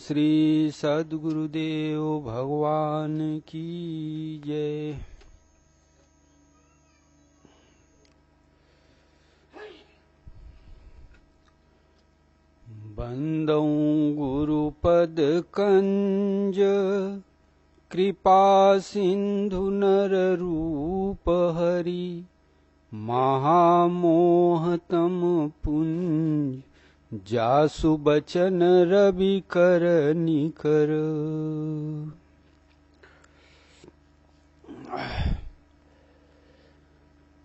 श्री सद्गुरुदेव भगवान की जय। बंदौ गुरुपद कंज कृपा सिंधु नर रूप हरि महामोहतम पुंज जासु बचन रवि कर निकर।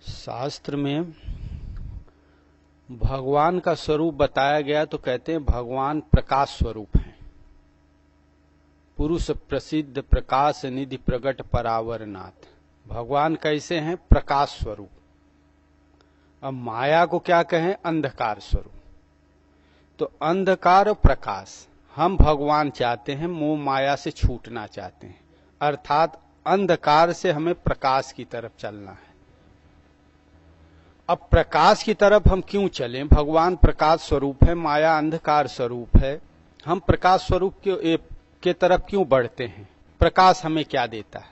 शास्त्र में भगवान का स्वरूप बताया गया तो कहते हैं भगवान प्रकाश स्वरूप हैं। पुरुष प्रसिद्ध प्रकाश निधि प्रगट परावर नाथ। भगवान कैसे हैं? प्रकाश स्वरूप। अब माया को क्या कहें? अंधकार स्वरूप। तो अंधकार और प्रकाश, हम भगवान चाहते हैं, मोह माया से छूटना चाहते हैं, अर्थात अंधकार से हमें प्रकाश की तरफ चलना है। अब प्रकाश की तरफ हम क्यों चलें? भगवान प्रकाश स्वरूप है, माया अंधकार स्वरूप है। हम प्रकाश स्वरूप के तरफ क्यों बढ़ते हैं? प्रकाश हमें क्या देता है?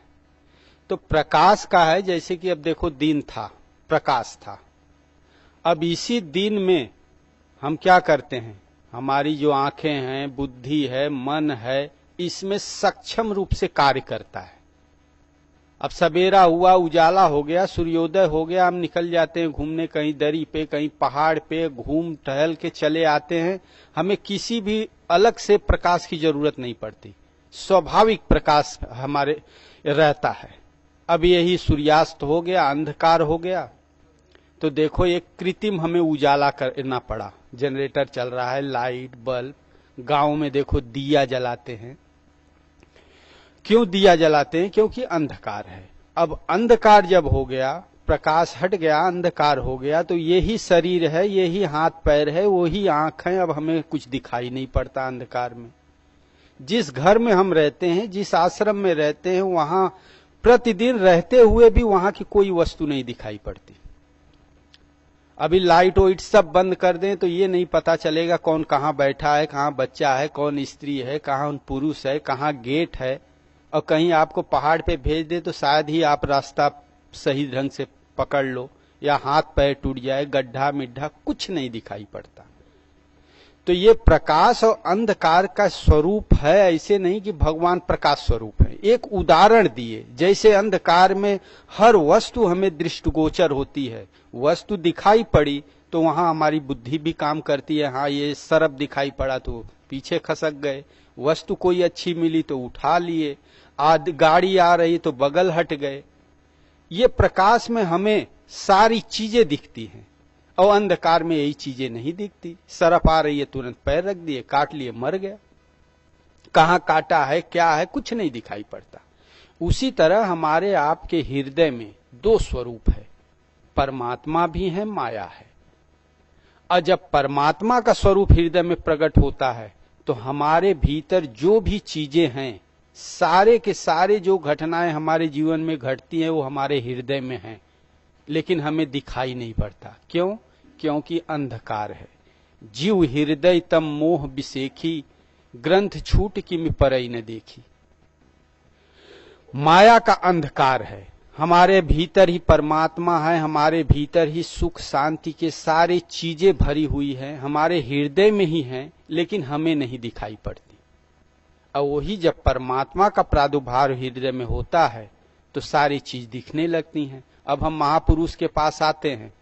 तो प्रकाश का है, जैसे कि अब देखो दिन था, प्रकाश था। अब इसी दिन में हम क्या करते हैं? हमारी जो आंखें हैं, बुद्धि है, मन है, इसमें सक्षम रूप से कार्य करता है। अब सवेरा हुआ, उजाला हो गया, सूर्योदय हो गया, हम निकल जाते हैं घूमने, कहीं दरी पे, कहीं पहाड़ पे, घूम टहल के चले आते हैं। हमें किसी भी अलग से प्रकाश की जरूरत नहीं पड़ती, स्वाभाविक प्रकाश हमारे रहता है। अब यही सूर्यास्त हो गया, अंधकार हो गया, तो देखो एक कृत्रिम हमें उजाला करना पड़ा। जनरेटर चल रहा है, लाइट, बल्ब, गांव में देखो दिया जलाते हैं। क्यों दिया जलाते हैं? क्योंकि अंधकार है। अब अंधकार जब हो गया, प्रकाश हट गया, अंधकार हो गया, तो यही शरीर है, यही हाथ पैर है, वही आंख है। अब हमें कुछ दिखाई नहीं पड़ता अंधकार में। जिस घर में हम रहते हैं, जिस आश्रम में रहते हैं, वहां प्रतिदिन रहते हुए भी वहां की कोई वस्तु नहीं दिखाई पड़ती। अभी लाइट वाइट सब बंद कर दें तो ये नहीं पता चलेगा कौन कहाँ बैठा है, कहाँ बच्चा है, कौन स्त्री है, कहाँ पुरुष है, कहाँ गेट है। और कहीं आपको पहाड़ पे भेज दे तो शायद ही आप रास्ता सही ढंग से पकड़ लो, या हाथ पैर टूट जाए, गड्ढा मिड्ढा कुछ नहीं दिखाई पड़ता। तो ये प्रकाश और अंधकार का स्वरूप है। ऐसे नहीं कि भगवान प्रकाश स्वरूप है। एक उदाहरण दिए, जैसे अंधकार में हर वस्तु हमें दृष्टिगोचर होती है, वस्तु दिखाई पड़ी तो वहां हमारी बुद्धि भी काम करती है। हाँ, ये सरप दिखाई पड़ा तो पीछे खसक गए, वस्तु कोई अच्छी मिली तो उठा लिए, गाड़ी आ रही तो बगल हट गए। ये प्रकाश में हमें सारी चीजें दिखती हैं, और अंधकार में यही चीजें नहीं दिखती। सरप आ रही है, तुरंत पैर रख दिए, काट लिए, मर गया। कहाँ काटा है, क्या है, कुछ नहीं दिखाई पड़ता। उसी तरह हमारे आपके हृदय में दो स्वरूप है, परमात्मा भी है, माया है। और जब परमात्मा का स्वरूप हृदय में प्रकट होता है तो हमारे भीतर जो भी चीजें हैं, सारे के सारे जो घटनाएं हमारे जीवन में घटती हैं, वो हमारे हृदय में हैं, लेकिन हमें दिखाई नहीं पड़ता। क्यों? क्योंकि अंधकार है। जीव हृदय तम मोह बिसेखी, ग्रंथ छूट की मैं परई न देखी। माया का अंधकार है। हमारे भीतर ही परमात्मा है, हमारे भीतर ही सुख शांति के सारी चीजें भरी हुई हैं, हमारे हृदय में ही हैं, लेकिन हमें नहीं दिखाई पड़ती। और वही जब परमात्मा का प्रादुर्भाव हृदय में होता है तो सारी चीज दिखने लगती हैं। अब हम महापुरुष के पास आते हैं,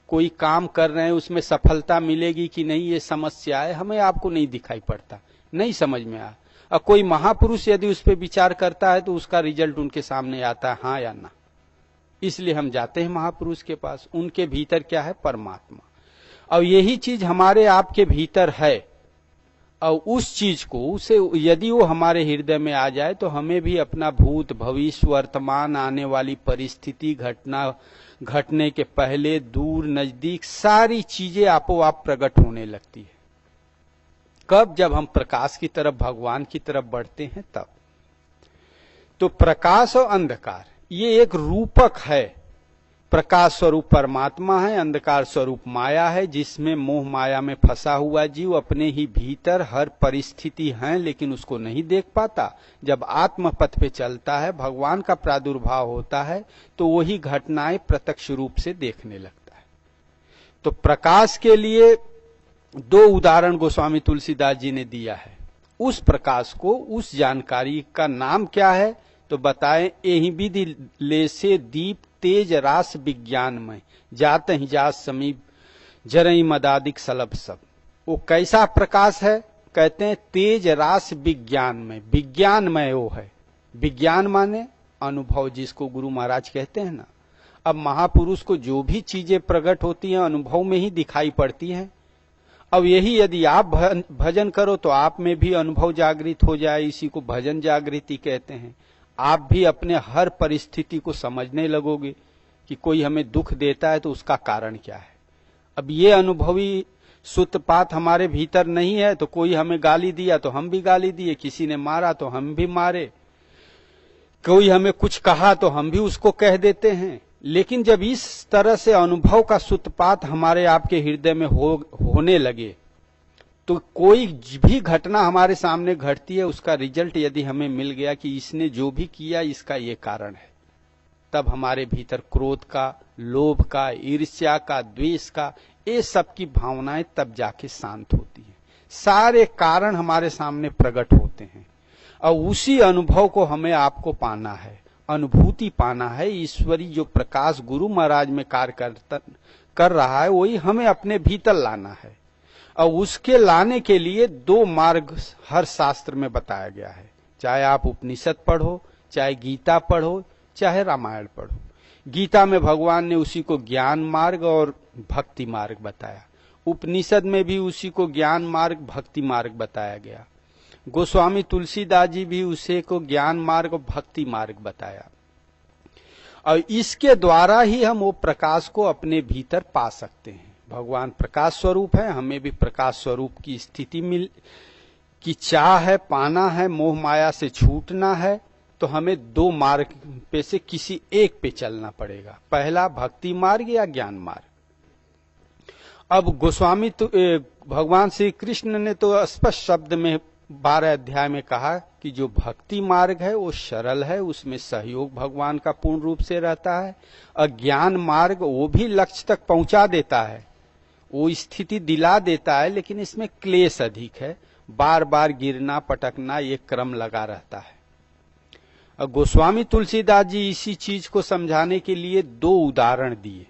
कोई काम कर रहे हैं, उसमें सफलता मिलेगी कि नहीं, ये समस्या है, हमें आपको नहीं दिखाई पड़ता, नहीं समझ में आ। और कोई महापुरुष यदि उस पर विचार करता है तो उसका रिजल्ट उनके सामने आता है, हाँ या ना। इसलिए हम जाते हैं महापुरुष के पास। उनके भीतर क्या है? परमात्मा। और यही चीज हमारे आपके भीतर है, और उस चीज को, उसे यदि वो हमारे हृदय में आ जाए तो हमें भी अपना भूत, भविष्य, वर्तमान, आने वाली परिस्थिति, घटना घटने के पहले, दूर, नजदीक, सारी चीजें आपो आप प्रकट होने लगती है। कब? जब हम प्रकाश की तरफ, भगवान की तरफ बढ़ते हैं तब। तो प्रकाश और अंधकार ये एक रूपक है प्रकाश स्वरूप परमात्मा है, अंधकार स्वरूप माया है, जिसमें मोह माया में फंसा हुआ जीव अपने ही भीतर हर परिस्थिति है लेकिन उसको नहीं देख पाता। जब आत्म पथ पे चलता है, भगवान का प्रादुर्भाव होता है, तो वही घटनाएं प्रत्यक्ष रूप से देखने लगता है। तो प्रकाश के लिए दो उदाहरण गोस्वामी तुलसीदास जी ने दिया है। उस प्रकाश को, उस जानकारी का नाम क्या है तो बताए, एहि विधि ले से दीप तेज रास विज्ञानमय, जात ही जात समीप जरई मदादिक सलभ सब। वो कैसा प्रकाश है? कहते हैं तेज रास विज्ञानमय। विज्ञानमय वो है। विज्ञान माने अनुभव, जिसको गुरु महाराज कहते हैं ना। अब महापुरुष को जो भी चीजें प्रकट होती हैं अनुभव में ही दिखाई पड़ती हैं। अब यही यदि आप भजन करो तो आप में भी अनुभव जागृत हो जाए, इसी को भजन जागृति कहते हैं। आप भी अपने हर परिस्थिति को समझने लगोगे कि कोई हमें दुख देता है तो उसका कारण क्या है। अब ये अनुभवी सूत्रपात हमारे भीतर नहीं है तो कोई हमें गाली दिया तो हम भी गाली दिए, किसी ने मारा तो हम भी मारे, कोई हमें कुछ कहा तो हम भी उसको कह देते हैं। लेकिन जब इस तरह से अनुभव का सूत्रपात हमारे आपके हृदय में होने लगे तो कोई भी घटना हमारे सामने घटती है, उसका रिजल्ट यदि हमें मिल गया कि इसने जो भी किया इसका ये कारण है, तब हमारे भीतर क्रोध का, लोभ का, ईर्ष्या का, द्वेष का, ये सब की भावनाएं तब जाके शांत होती हैं। सारे कारण हमारे सामने प्रकट होते हैं और उसी अनुभव को हमें आपको पाना है, अनुभूति पाना है। ईश्वरी जो प्रकाश गुरु महाराज में कार्य कर रहा है वही हमें अपने भीतर लाना है। और उसके लाने के लिए दो मार्ग हर शास्त्र में बताया गया है। चाहे आप उपनिषद पढ़ो, चाहे गीता पढ़ो, चाहे रामायण पढ़ो। गीता में भगवान ने उसी को ज्ञान मार्ग और भक्ति मार्ग बताया। उपनिषद में भी उसी को ज्ञान मार्ग, भक्ति मार्ग बताया गया। गोस्वामी तुलसीदास जी भी उसे को ज्ञान मार्ग और भक्ति मार्ग बताया। और इसके द्वारा ही हम वो प्रकाश को अपने भीतर पा सकते हैं। भगवान प्रकाश स्वरूप है, हमें भी प्रकाश स्वरूप की स्थिति की चाह है, पाना है, मोह माया से छूटना है, तो हमें दो मार्ग पे से किसी एक पे चलना पड़ेगा। पहला भक्ति मार्ग या ज्ञान मार्ग। अब गोस्वामी तो भगवान श्री कृष्ण ने तो स्पष्ट शब्द में 12 अध्याय में कहा कि जो भक्ति मार्ग है वो सरल है, उसमें सहयोग भगवान का पूर्ण रूप से रहता है। और ज्ञान मार्ग वो भी लक्ष्य तक पहुंचा देता है, वो स्थिति दिला देता है, लेकिन इसमें क्लेश अधिक है, बार बार गिरना पटकना ये क्रम लगा रहता है। और गोस्वामी तुलसीदास जी इसी चीज को समझाने के लिए दो उदाहरण दिए।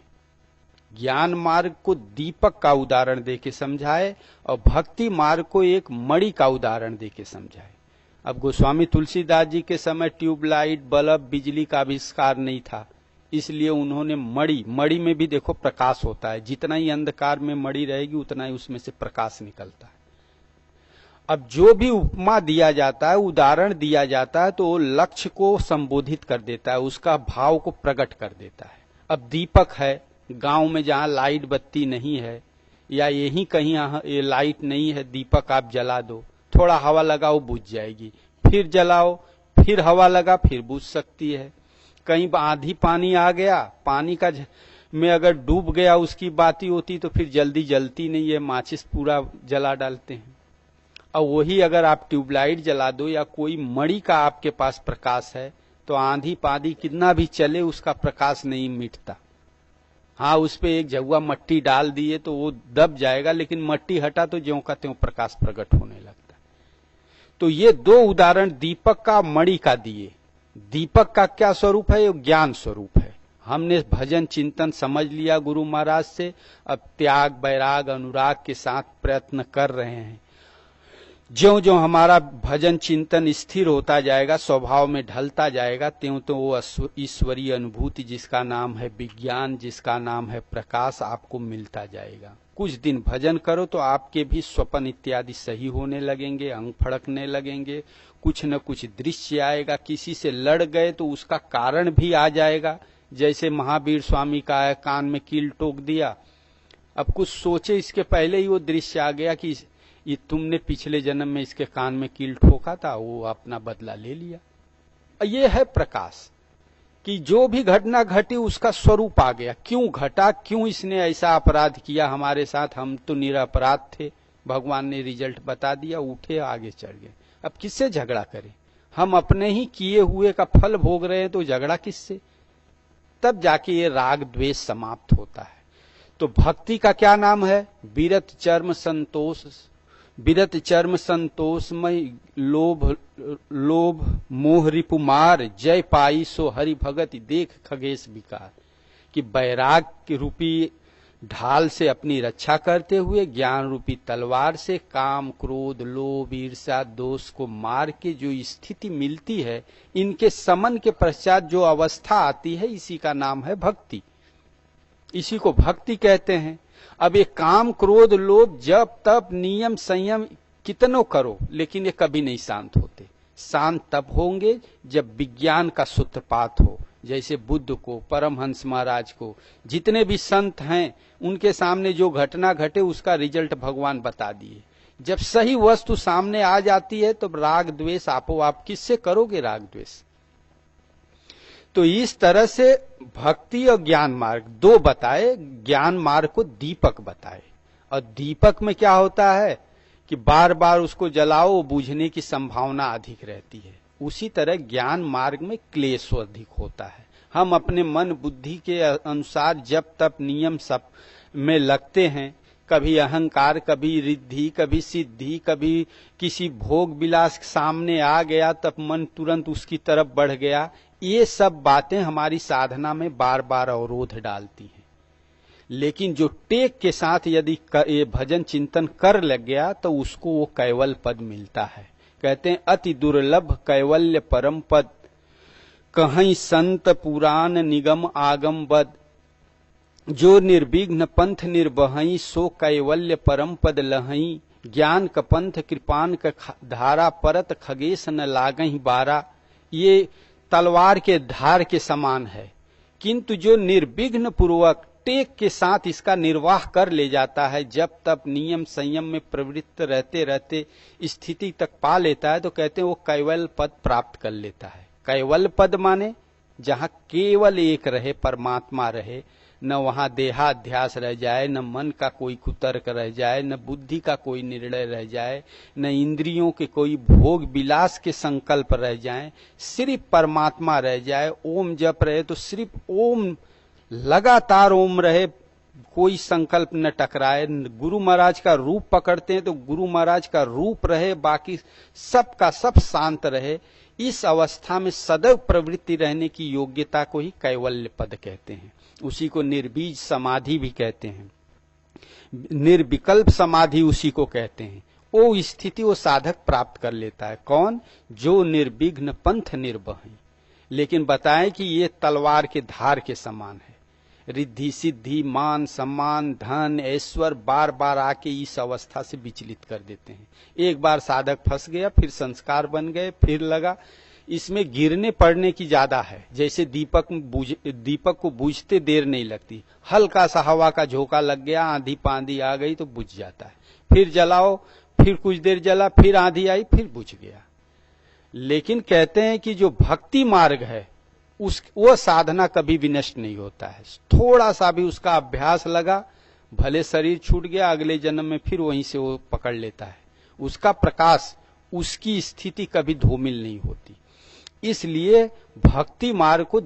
ज्ञान मार्ग को दीपक का उदाहरण देके समझाए और भक्ति मार्ग को एक मणि का उदाहरण देके समझाए। अब गोस्वामी तुलसीदास जी के समय ट्यूबलाइट, बल्ब, बिजली का आविष्कार नहीं था, इसलिए उन्होंने मणि में भी देखो प्रकाश होता है। जितना ही अंधकार में मणि रहेगी उतना ही उसमें से प्रकाश निकलता है। अब जो भी उपमा दिया जाता है, उदाहरण दिया जाता है, तो वो लक्ष्य को संबोधित कर देता है, उसका भाव को प्रकट कर देता है। अब दीपक है, गांव में जहां लाइट बत्ती नहीं है या यहीं कहीं ये लाइट नहीं है, दीपक आप जला दो, थोड़ा हवा लगाओ बुझ जाएगी, फिर जलाओ, फिर हवा लगा, फिर बुझ सकती है। कहीं आंधी पानी आ गया, पानी का में अगर डूब गया उसकी बाती होती तो फिर जल्दी जलती नहीं है, माचिस पूरा जला डालते हैं। और वही अगर आप ट्यूबलाइट जला दो या कोई मणि का आपके पास प्रकाश है तो आंधी पानी कितना भी चले उसका प्रकाश नहीं मिटता। हाँ, उस पे एक जगुआ मट्टी डाल दिए तो वो दब जाएगा, लेकिन मट्टी हटा तो ज्यों का त्यों प्रकाश प्रकट होने लगता है। तो ये दो उदाहरण दीपक का, मणि का दिए। दीपक का क्या स्वरूप है? ये ज्ञान स्वरूप है। हमने भजन चिंतन समझ लिया गुरु महाराज से, अब त्याग, बैराग, अनुराग के साथ प्रयत्न कर रहे हैं। ज्यों ज्यों हमारा भजन चिंतन स्थिर होता जाएगा, स्वभाव में ढलता जाएगा, त्यों तो वो ईश्वरीय अनुभूति जिसका नाम है विज्ञान, जिसका नाम है प्रकाश, आपको मिलता जाएगा। कुछ दिन भजन करो तो आपके भी स्वप्न इत्यादि सही होने लगेंगे, अंग फड़कने लगेंगे, कुछ न कुछ दृश्य आएगा। किसी से लड़ गए तो उसका कारण भी आ जाएगा। जैसे महावीर स्वामी का है, कान में कील ठोक दिया, अब कुछ सोचे इसके पहले ही वो दृश्य आ गया कि ये तुमने पिछले जन्म में इसके कान में कील ठोका था, वो अपना बदला ले लिया। ये है प्रकाश। कि जो भी घटना घटी उसका स्वरूप आ गया, क्यों घटा, क्यों इसने ऐसा अपराध किया हमारे साथ, हम तो निरपराध थे, भगवान ने रिजल्ट बता दिया, उठे आगे चढ़ गए। अब किससे झगड़ा करें, हम अपने ही किए हुए का फल भोग रहे हैं, तो झगड़ा किससे? तब जाके ये राग द्वेष समाप्त होता है। तो भक्ति का क्या नाम है? विरत चर्म संतोष, विरत चर्म संतोषमय लोभ मोह रिपुमार, जय पाई सो हरि भगति देख खगेश विकार। कि वैराग रूपी ढाल से अपनी रक्षा करते हुए ज्ञान रूपी तलवार से काम क्रोध लोभ ईर्ष्या दोष को मार के जो स्थिति मिलती है, इनके समन के पश्चात जो अवस्था आती है, इसी का नाम है भक्ति, इसी को भक्ति कहते हैं। अब ये काम क्रोध लोभ जब तब नियम संयम कितनों करो, लेकिन ये कभी नहीं शांत होते। शांत तब होंगे जब विज्ञान का सूत्रपात हो। जैसे बुद्ध को, परमहंस महाराज को, जितने भी संत हैं, उनके सामने जो घटना घटे उसका रिजल्ट भगवान बता दिए। जब सही वस्तु सामने आ जाती है तो राग द्वेष आपो आप किससे करोगे राग द्वेष? तो इस तरह से भक्ति और ज्ञान मार्ग दो बताए, ज्ञान मार्ग को दीपक बताए। और दीपक में क्या होता है कि बार बार उसको जलाओ, बुझने की संभावना अधिक रहती है। उसी तरह ज्ञान मार्ग में क्लेश अधिक होता है। हम अपने मन बुद्धि के अनुसार जब तब नियम सब में लगते हैं, कभी अहंकार, कभी रिद्धि, कभी सिद्धि, कभी किसी भोग विलास सामने आ गया तब मन तुरंत उसकी तरफ बढ़ गया। ये सब बातें हमारी साधना में बार बार अवरोध डालती हैं। लेकिन जो टेक के साथ यदि ये भजन चिंतन कर लग गया तो उसको वो कैवल पद मिलता है। कहते हैं अति दुर्लभ कैवल्य परम पद, कहीं संत पुराण निगम आगम बद, जो निर्विघ्न पंथ निर्बहई सो कैवल्य परम पद लहई, ज्ञान क पंथ कृपान क धारा परत खगेश न लागही बारा। ये तलवार के धार के समान है, किंतु जो निर्विघ्न पूर्वक टेक के साथ इसका निर्वाह कर ले जाता है, जब तब नियम संयम में प्रवृत्त रहते रहते स्थिति तक पा लेता है, तो कहते हैं वो कैवल पद प्राप्त कर लेता है। कैवल पद माने जहां केवल एक रहे, परमात्मा रहे, न वहां देहाध्यास रह जाए, न मन का कोई कुतर्क रह जाए, न बुद्धि का कोई निर्णय रह जाए, न इंद्रियों के कोई भोग विलास के संकल्प रह जाए, सिर्फ परमात्मा रह जाए। ओम जप रहे तो सिर्फ ओम, लगातार ओम रहे, कोई संकल्प न टकराए। गुरु महाराज का रूप पकड़ते हैं तो गुरु महाराज का रूप रहे, बाकी सब का सब शांत रहे। इस अवस्था में सदैव प्रवृत्ति रहने की योग्यता को ही कैवल्य पद कहते हैं। उसी को निर्बीज समाधि भी कहते हैं, निर्विकल्प समाधि उसी को कहते हैं। वो स्थिति वो साधक प्राप्त कर लेता है। कौन? जो निर्विघ्न पंथ निर्बहई। लेकिन बताएं कि ये तलवार के धार के समान है। रिद्धि सिद्धि मान सम्मान धन ऐश्वर बार बार आके इस अवस्था से विचलित कर देते हैं। एक बार साधक फंस गया, फिर संस्कार बन गए, फिर लगा। इसमें गिरने पड़ने की ज्यादा है। जैसे दीपक को बुझते देर नहीं लगती, हल्का सा हवा का झोंका लग गया, आंधी पांधी आ गई तो बुझ जाता है। फिर जलाओ, फिर कुछ देर जला, फिर आंधी आई, फिर बुझ गया। लेकिन कहते हैं कि जो भक्ति मार्ग है वो साधना कभी भी नष्ट नहीं होता है। थोड़ा सा भी उसका अभ्यास लगा, भले शरीर छूट गया, अगले जन्म में फिर वहीं से वो पकड़ लेता है। उसका प्रकाश, उसकी स्थिति कभी धूमिल नहीं होती। इसलिए भक्ति मार्ग को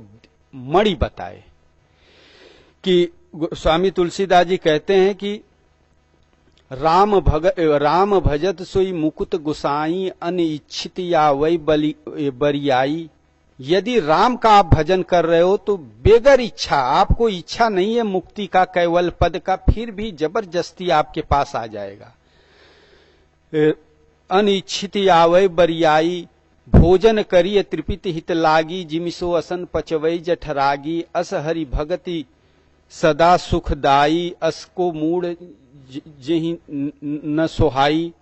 मणि बताए कि स्वामी तुलसीदास जी कहते हैं कि राम भजत सोई मुकुत गुसाई, अन इच्छित या वही बरियाई। यदि राम का आप भजन कर रहे हो तो बेगर इच्छा, आपको इच्छा नहीं है मुक्ति का, कैवल पद का, फिर भी जबरदस्ती आपके पास आ जाएगा। अनिच्छित आवै बरियाई, भोजन करिय त्रिपित हित लागी, जिमिसो असन पचवई जठरागी। अस हरि भगति सदा सुखदाई, असको मूड जही न सोहाई।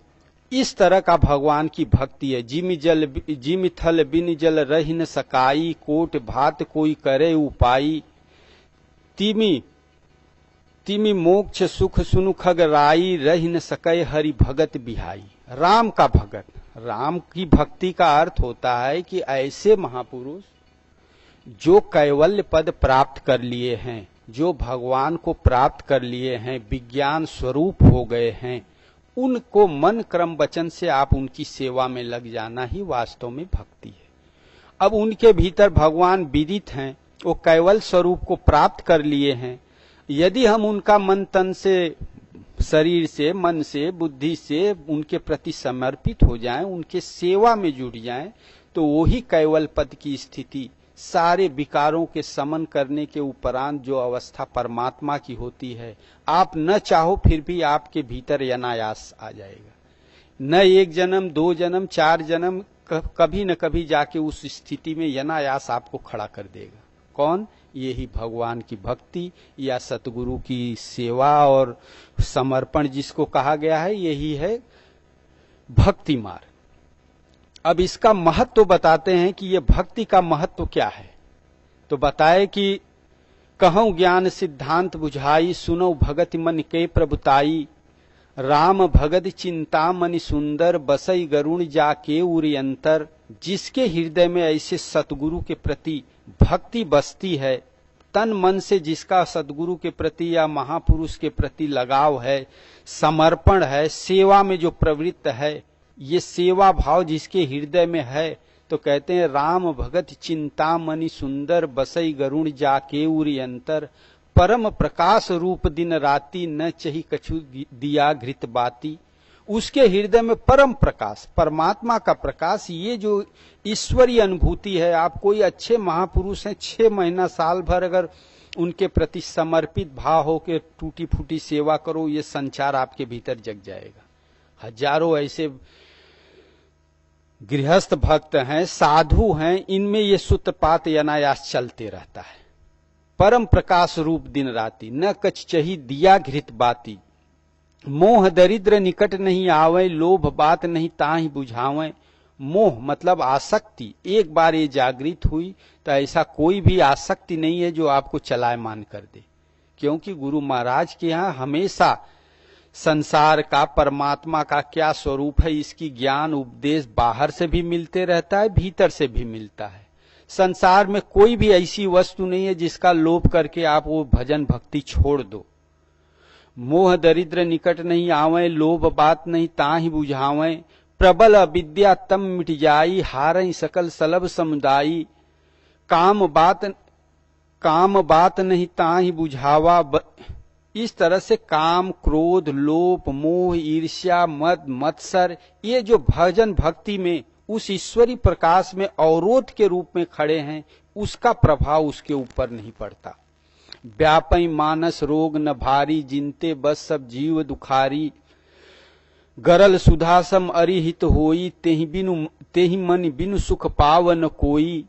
इस तरह का भगवान की भक्ति है। जिमि थल बिन जल रहि न सकाई, कोट भात कोई करे उपाई। तिमि मोक्ष सुख सुनु खग राई, रहि न सकै हरि भगत बिहाई। राम का भगत, राम की भक्ति का अर्थ होता है कि ऐसे महापुरुष जो कैवल्य पद प्राप्त कर लिए हैं, जो भगवान को प्राप्त कर लिए हैं, विज्ञान स्वरूप हो गए हैं, उनको मन क्रम वचन से आप उनकी सेवा में लग जाना ही वास्तव में भक्ति है। अब उनके भीतर भगवान विदित हैं, वो कैवल स्वरूप को प्राप्त कर लिए हैं। यदि हम उनका मन तन से, शरीर से, मन से, बुद्धि से उनके प्रति समर्पित हो जाएं, उनके सेवा में जुट जाएं, तो वही कैवल पद की स्थिति, सारे विकारों के समन करने के उपरांत जो अवस्था परमात्मा की होती है, आप न चाहो फिर भी आपके भीतर अनायास आ जाएगा। न एक जन्म, 2 जन्म, 4 जन्म, कभी न कभी जाके उस स्थिति में अनायास आपको खड़ा कर देगा। कौन? यही भगवान की भक्ति या सतगुरु की सेवा और समर्पण जिसको कहा गया है, यही है भक्ति मार्ग। अब इसका महत्व बताते हैं कि ये भक्ति का महत्व क्या है। तो बताए कि कहूं ज्ञान सिद्धांत बुझाई, सुनो भगति मन के प्रभुताई, राम भगत चिंता मनि सुंदर, बसई गरुण जाके उरि अंतर। जिसके हृदय में ऐसे सतगुरु के प्रति भक्ति बसती है, तन मन से जिसका सतगुरु के प्रति या महापुरुष के प्रति लगाव है, समर्पण है, सेवा में जो प्रवृत्त है, ये सेवा भाव जिसके हृदय में है, तो कहते हैं राम भगत चिंता मनि सुंदर, बसई गरुण जाके उरि अंतर। परम प्रकाश रूप दिन राति, न चही कछु दिया घृत बाती। उसके हृदय में परम प्रकाश, परमात्मा का प्रकाश, ये जो ईश्वरीय अनुभूति है। आप कोई अच्छे महापुरुष हैं, 6 महीना साल भर अगर उनके प्रति समर्पित भाव हो के टूटी फूटी सेवा करो, ये संचार आपके भीतर जग जाएगा। हजारों ऐसे गृहस्थ भक्त हैं, साधु हैं, इनमें ये सूत्रपात अनायास चलते रहता है। परम प्रकाश रूप दिन राति, न कछ चही दिया घृत बाती। मोह दरिद्र निकट नहीं आवे, लोभ बात नहीं ताहि बुझावे। मोह मतलब आसक्ति, एक बार ये जागृत हुई तो ऐसा कोई भी आसक्ति नहीं है जो आपको चलायमान कर दे, क्योंकि गुरु महाराज के यहाँ हमेशा संसार का, परमात्मा का क्या स्वरूप है, इसकी ज्ञान उपदेश बाहर से भी मिलते रहता है, भीतर से भी मिलता है। संसार में कोई भी ऐसी वस्तु नहीं है जिसका लोभ करके आप वो भजन भक्ति छोड़ दो। मोह दरिद्र निकट नहीं आवे, लोभ बात नहीं ताहि बुझावे। प्रबल अविद्या तम मिट जाई, हारई सकल सलभ समुदायी। काम बात नहीं ताहि बुझावा। इस तरह से काम, क्रोध, लोभ, मोह, ईर्ष्या, मद, मत्सर, ये जो भजन भक्ति में उस ईश्वरी प्रकाश में अवरोध के रूप में खड़े हैं, उसका प्रभाव उसके ऊपर नहीं पड़ता। व्यापई मानस रोग न भारी, जिनते बस सब जीव दुखारी। गरल सुधा सम अरिहित होई, तेहि मन बिनु सुख पावन कोई।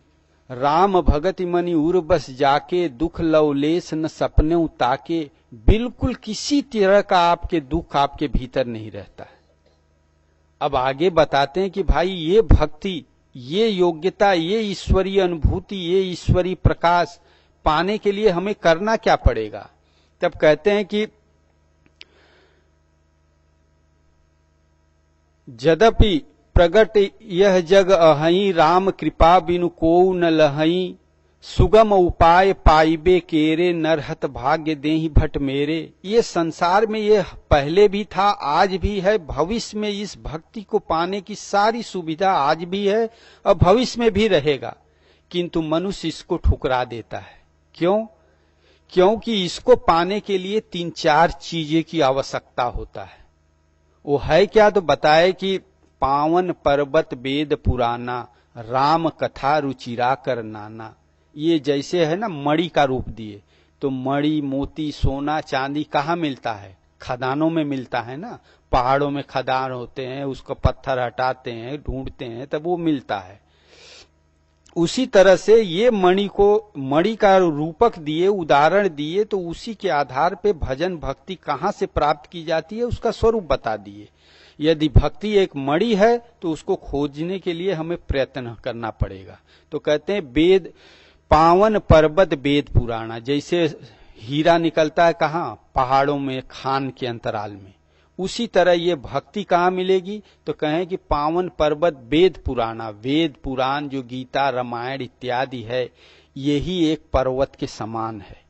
राम भगति मनि उर बस जाके, दुख लवलेस न सपने ताके। बिल्कुल किसी तरह का आपके दुख आपके भीतर नहीं रहता है। अब आगे बताते हैं कि भाई ये भक्ति, ये योग्यता, ये ईश्वरीय अनुभूति, ये ईश्वरीय प्रकाश पाने के लिए हमें करना क्या पड़ेगा। तब कहते हैं कि यद्यपि प्रगट यह जग अहई, राम कृपा बिनु कोउ न लहई। सुगम उपाय पाइबे केरे, नरहत भाग्य देहि भट मेरे। ये संसार में ये पहले भी था, आज भी है, भविष्य में इस भक्ति को पाने की सारी सुविधा आज भी है और भविष्य में भी रहेगा, किंतु मनुष्य इसको ठुकरा देता है। क्यों? क्योंकि इसको पाने के लिए 3-4 चीजें की आवश्यकता होता है। वो है क्या? तो बताए कि पावन पर्वत वेद पुराना, राम कथा रुचिरा कर नाना। ये जैसे है ना, मणि का रूप दिए, तो मणि, मोती, सोना, चांदी कहाँ मिलता है? खदानों में मिलता है ना। पहाड़ों में खदान होते हैं, उसको पत्थर हटाते हैं, ढूंढते हैं, तब वो मिलता है। उसी तरह से ये मणि को, मणि का रूपक दिए, उदाहरण दिए, तो उसी के आधार पे भजन भक्ति कहाँ से प्राप्त की जाती है उसका स्वरूप बता दिए। यदि भक्ति एक मणि है तो उसको खोजने के लिए हमें प्रयत्न करना पड़ेगा। तो कहते हैं वेद, पावन पर्वत वेद पुराना। जैसे हीरा निकलता है कहाँ? पहाड़ों में, खान के अंतराल में। उसी तरह ये भक्ति कहाँ मिलेगी? तो कहें कि पावन पर्वत वेद पुराना। वेद पुराण जो गीता, रामायण इत्यादि है, यही एक पर्वत के समान है।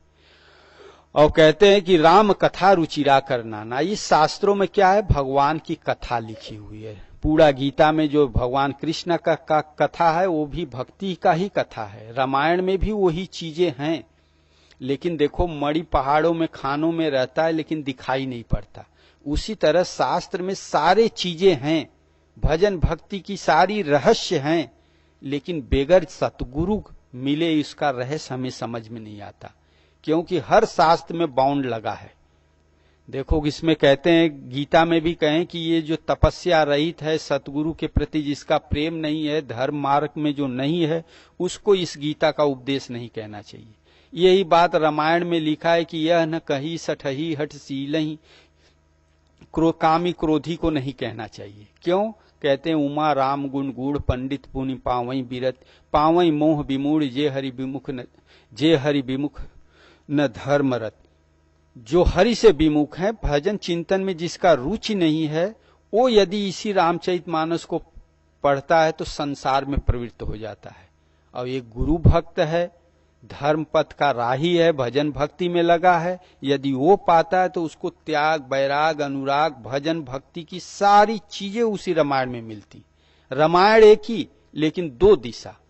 और कहते हैं कि राम कथा रुचिरा करना ना, इस शास्त्रों में क्या है, भगवान की कथा लिखी हुई है। पूरा गीता में जो भगवान कृष्ण का कथा है वो भी भक्ति का ही कथा है। रामायण में भी वही चीजें हैं, लेकिन देखो मणि पहाड़ों में खानों में रहता है लेकिन दिखाई नहीं पड़ता। उसी तरह शास्त्र में सारे चीजें हैं, भजन भक्ति की सारी रहस्य हैं, लेकिन बेगर सतगुरु मिले इसका रहस्य हमें समझ में नहीं आता, क्योंकि हर शास्त्र में बाउंड लगा है। देखो इसमें कहते हैं, गीता में भी कहें कि ये जो तपस्या रहित है, सतगुरु के प्रति जिसका प्रेम नहीं है, धर्म मार्ग में जो नहीं है, उसको इस गीता का उपदेश नहीं कहना चाहिए। यही बात रामायण में लिखा है कि यह न कही सठही हठशीलहि, कामी क्रोधी को नहीं कहना चाहिए। क्यों कहते हैं, उमा राम गुण गूढ़ पंडित पुनि पावई बिरत, पावई मोह विमूढ़ जे हरि विमुख न धर्मरत। जो हरि से विमुख है, भजन चिंतन में जिसका रुचि नहीं है, वो यदि इसी रामचरितमानस को पढ़ता है तो संसार में प्रवृत्त हो जाता है। और एक गुरु भक्त है, धर्म पथ का राही है, भजन भक्ति में लगा है, यदि वो पाता है तो उसको त्याग वैराग अनुराग भजन भक्ति की सारी चीजें उसी रामायण में मिलती। रामायण एक ही, लेकिन दो दिशा,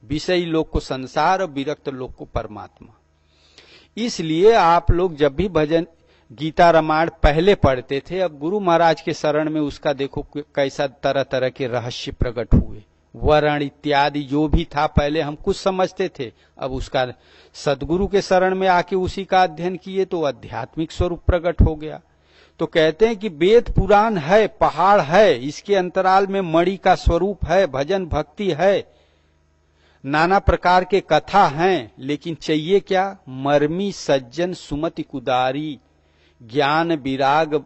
विषयी लोग को संसार और विरक्त लोग को परमात्मा। इसलिए आप लोग जब भी भजन गीता रामायण पहले पढ़ते थे, अब गुरु महाराज के शरण में उसका देखो कैसा तरह तरह के रहस्य प्रकट हुए। वर्ण इत्यादि जो भी था पहले हम कुछ समझते थे, अब उसका सदगुरु के शरण में आके उसी का अध्ययन किए तो आध्यात्मिक स्वरूप प्रकट हो गया। तो कहते हैं कि वेद पुराण है, पहाड़ है, इसके अंतराल में मणि का स्वरूप है, भजन भक्ति है, नाना प्रकार के कथा हैं, लेकिन चाहिए क्या, मर्मी सज्जन सुमति कुदारी, ज्ञान विराग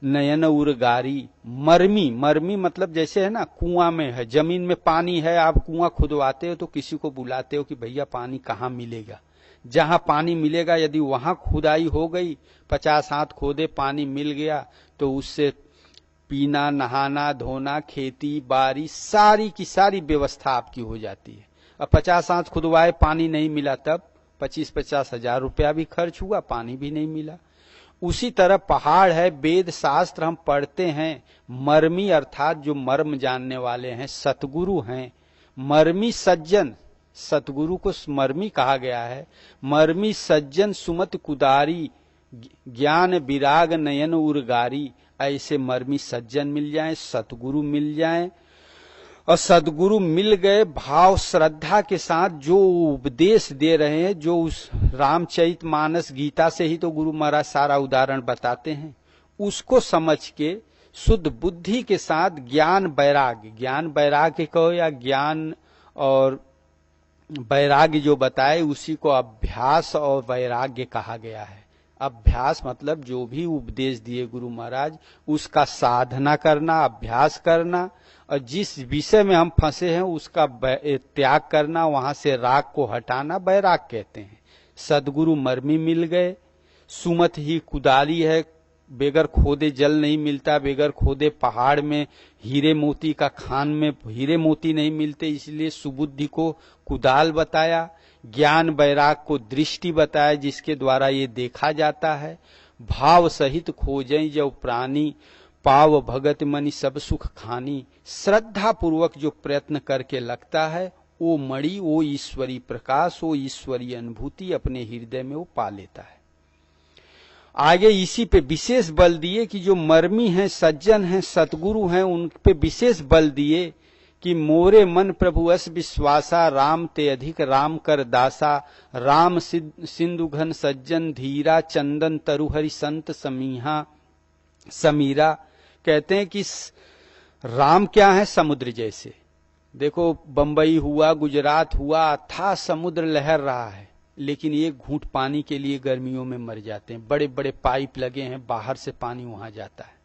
नयन उर्गारी। मर्मी, मर्मी मतलब जैसे है ना, कुआं में है, जमीन में पानी है, आप कुआं खुदवाते हो तो किसी को बुलाते हो कि भैया पानी कहाँ मिलेगा। जहां पानी मिलेगा यदि वहां खुदाई हो गई, 50 हाथ खोदे, पानी मिल गया तो उससे पीना नहाना धोना खेती बाड़ी सारी की सारी व्यवस्था आपकी हो जाती है। अब 50 हाथ खुदवाए पानी नहीं मिला, तब 25-50 हजार रुपया भी खर्च हुआ, पानी भी नहीं मिला। उसी तरह पहाड़ है, वेद शास्त्र हम पढ़ते हैं, मर्मी अर्थात जो मर्म जानने वाले हैं, सतगुरु हैं। मर्मी सज्जन, सतगुरु को मर्मी कहा गया है। मर्मी सज्जन सुमत कुदारी, ज्ञान विराग नयन उर्गारी। ऐसे मर्मी सज्जन मिल जाएं, सतगुरु मिल जाएं, और सदगुरु मिल गए, भाव श्रद्धा के साथ जो उपदेश दे रहे हैं, जो उस रामचरितमानस गीता से ही तो गुरु महाराज सारा उदाहरण बताते हैं, उसको समझ के शुद्ध बुद्धि के साथ ज्ञान वैराग्य, ज्ञान वैराग्य कहो या ज्ञान और वैराग्य जो बताए उसी को अभ्यास और वैराग्य कहा गया है। अभ्यास मतलब जो भी उपदेश दिए गुरु महाराज उसका साधना करना, अभ्यास करना, और जिस विषय में हम फंसे हैं उसका त्याग करना, वहां से राग को हटाना वैराग कहते हैं। सदगुरु मर्मी मिल गए, सुमत ही कुदाली है, बेगर खोदे जल नहीं मिलता, बेगर खोदे पहाड़ में हीरे मोती का खान में हीरे मोती नहीं मिलते, इसलिए सुबुद्धि को कुदाल बताया। ज्ञान वैराग को दृष्टि बताया, जिसके द्वारा ये देखा जाता है। भाव सहित खोजें जो प्राणी, पाव भगत मनि सब सुख खानी। श्रद्धा पूर्वक जो प्रयत्न करके लगता है, वो मणि, वो ईश्वरी प्रकाश, वो ईश्वरी अनुभूति अपने हृदय में वो पा लेता है। आगे इसी पे विशेष बल दिए कि जो मर्मी हैं, सज्जन हैं, सतगुरु हैं, उन पे विशेष बल दिए कि मोरे मन प्रभु अस विश्वासा, राम ते अधिक राम कर दासा। राम सिंधु घन सज्जन धीरा, चंदन तरुहरि संत समीरा। कहते हैं कि राम क्या है, समुद्र जैसे। देखो बंबई हुआ, गुजरात हुआ, अथाह समुद्र लहर रहा है, लेकिन एक घूंट पानी के लिए गर्मियों में मर जाते हैं। बड़े बड़े पाइप लगे हैं, बाहर से पानी वहां जाता है।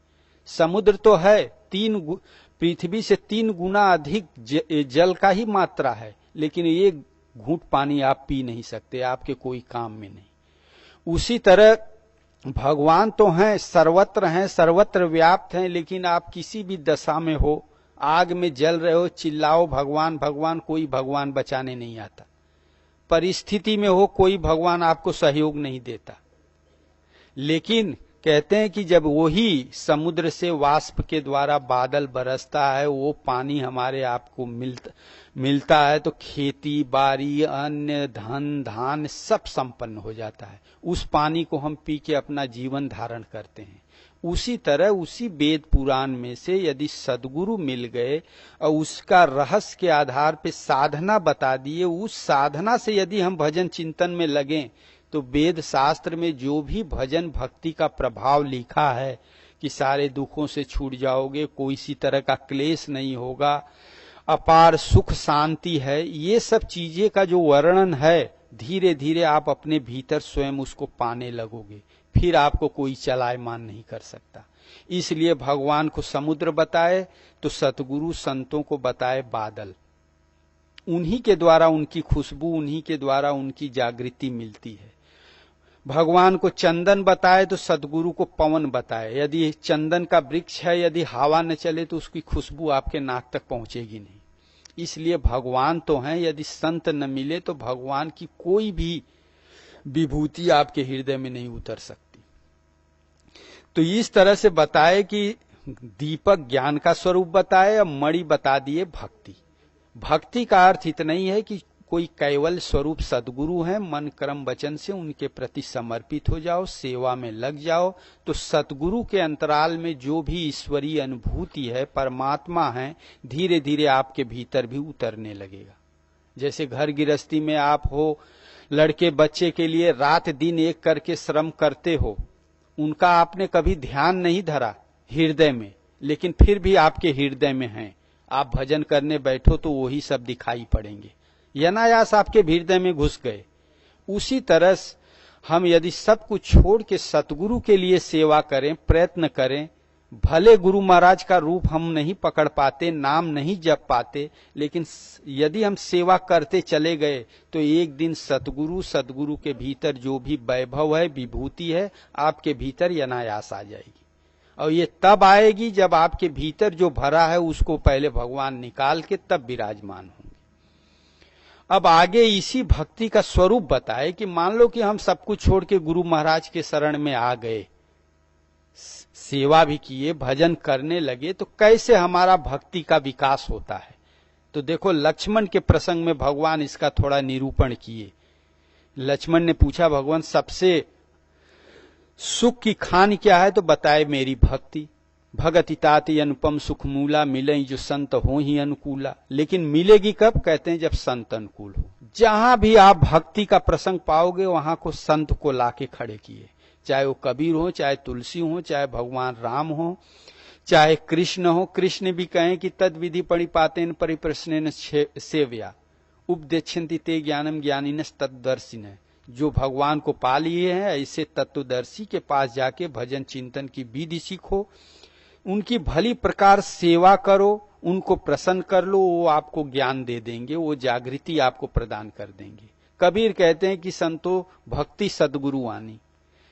समुद्र तो है, पृथ्वी से 3 गुना अधिक जल का ही मात्रा है, लेकिन एक घूंट पानी आप पी नहीं सकते, आपके कोई काम में नहीं। उसी तरह भगवान तो हैं, सर्वत्र व्याप्त हैं, लेकिन आप किसी भी दशा में हो, आग में जल रहे हो, चिल्लाओ भगवान भगवान, कोई भगवान बचाने नहीं आता। परिस्थिति में हो, कोई भगवान आपको सहयोग नहीं देता। लेकिन कहते हैं कि जब वही समुद्र से वाष्प के द्वारा बादल बरसता है, वो पानी हमारे आपको मिलता है, तो खेती बाड़ी अन्न धन धान सब संपन्न हो जाता है। उस पानी को हम पी के अपना जीवन धारण करते हैं। उसी तरह उसी वेद पुराण में से यदि सद्गुरु मिल गए और उसका रहस्य के आधार पे साधना बता दिए, उस साधना से यदि हम भजन चिंतन में लगें, तो वेद शास्त्र में जो भी भजन भक्ति का प्रभाव लिखा है कि सारे दुखों से छूट जाओगे, कोई सी तरह का क्लेश नहीं होगा, अपार सुख शांति है, ये सब चीजें का जो वर्णन है, धीरे धीरे आप अपने भीतर स्वयं उसको पाने लगोगे। फिर आपको कोई चलायमान नहीं कर सकता। इसलिए भगवान को समुद्र बताए तो सतगुरु संतों को बताए बादल। उन्हीं के द्वारा उनकी खुशबू, उन्हीं के द्वारा उनकी जागृति मिलती है। भगवान को चंदन बताए तो सदगुरु को पवन बताए। यदि चंदन का वृक्ष है, यदि हवा न चले तो उसकी खुशबू आपके नाक तक पहुंचेगी नहीं। इसलिए भगवान तो हैं, यदि संत न मिले तो भगवान की कोई भी विभूति आपके हृदय में नहीं उतर सकती। तो इस तरह से बताए कि दीपक ज्ञान का स्वरूप बताए और मणि बता दिए भक्ति। भक्ति का अर्थ इतना ही है कि कोई केवल स्वरूप सद्गुरु हैं, मन कर्म वचन से उनके प्रति समर्पित हो जाओ, सेवा में लग जाओ, तो सतगुरु के अंतराल में जो भी ईश्वरीय अनुभूति है, परमात्मा है, धीरे धीरे आपके भीतर भी उतरने लगेगा। जैसे घर गृहस्थी में आप हो, लड़के बच्चे के लिए रात दिन एक करके श्रम करते हो, उनका आपने कभी ध्यान नहीं धरा हृदय में, लेकिन फिर भी आपके हृदय में हैं। आप भजन करने बैठो तो वही सब दिखाई पड़ेंगे, अनायास आपके हृदय में घुस गए। उसी तरह हम यदि सब कुछ छोड़ के सतगुरु के लिए सेवा करें, प्रयत्न करें, भले गुरु महाराज का रूप हम नहीं पकड़ पाते, नाम नहीं जप पाते, लेकिन यदि हम सेवा करते चले गए तो एक दिन सतगुरु के भीतर जो भी वैभव है, विभूति है, आपके भीतर अनायास आ जाएगी। और ये तब आएगी जब आपके भीतर जो भरा है उसको पहले भगवान निकाल के तब विराजमान होंगे। अब आगे इसी भक्ति का स्वरूप बताए कि मान लो कि हम सब कुछ छोड़ के गुरु महाराज के शरण में आ गए, सेवा भी किए, भजन करने लगे, तो कैसे हमारा भक्ति का विकास होता है। तो देखो लक्ष्मण के प्रसंग में भगवान इसका थोड़ा निरूपण किए। लक्ष्मण ने पूछा, भगवान सबसे सुख की खान क्या है? तो बताए मेरी भक्ति। भगति ताति अनुपम सुख मूला, मिले जो संत हो ही अनुकूला। लेकिन मिलेगी कब? कहते हैं जब संत अनुकूल हो। जहां भी आप भक्ति का प्रसंग पाओगे वहां को संत को लाके खड़े किए, चाहे वो कबीर हो, चाहे तुलसी हो, चाहे भगवान राम हो, चाहे कृष्ण हो। कृष्ण भी कहें कि तद विधि परिपातेन परिप्रश्नेन सेव्या उपदेक्षन्ति ते ज्ञानम ज्ञानिनस् तद्दर्शिन। जो भगवान को पा लिए हैं ऐसे तत्वदर्शी के पास जाके भजन चिंतन की विधि सीखो, उनकी भली प्रकार सेवा करो, उनको प्रसन्न कर लो, वो आपको ज्ञान दे देंगे, वो जागृति आपको प्रदान कर देंगे। कबीर कहते हैं कि संतो भक्ति सदगुरु आनी।